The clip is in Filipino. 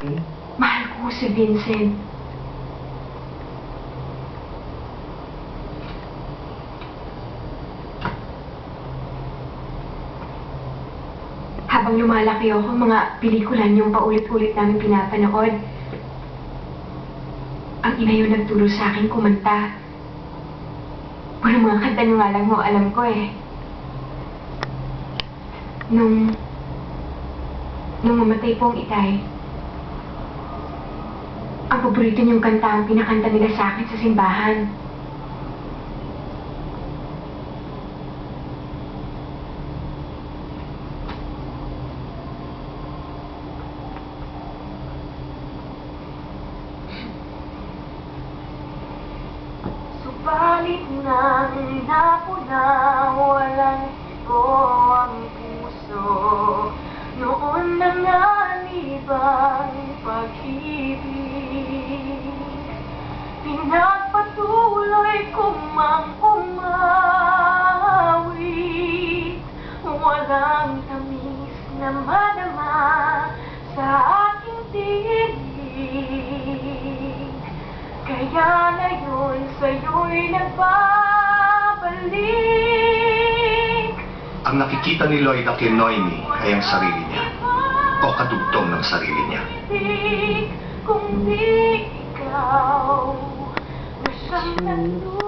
Mahal ko si Vincent. Habang lumalaki ako, mga pelikula niyong paulit-ulit namin pinapanood. Ang ina yung nagturo sa akin kumanta. Puro mga kanta niyo nga lang mo, alam ko eh. Nung mamatay po ang itay, ang paborito niyong kanta ang pinakanta nila sa akin sa simbahan. Subalit nang napuna, walang ibo ang puso. Noon nanganibang pag-ibig, pinagpatuloy ko mang umawi. Walang tamis na madama sa aking tinig, kaya ngayon sa'yo'y nagbabalik. Ang nakikita ni Lloyd kay Noemi ay ang sarili niya o kadugtong ng sarili niya. Kung di ikaw na siyang nandun.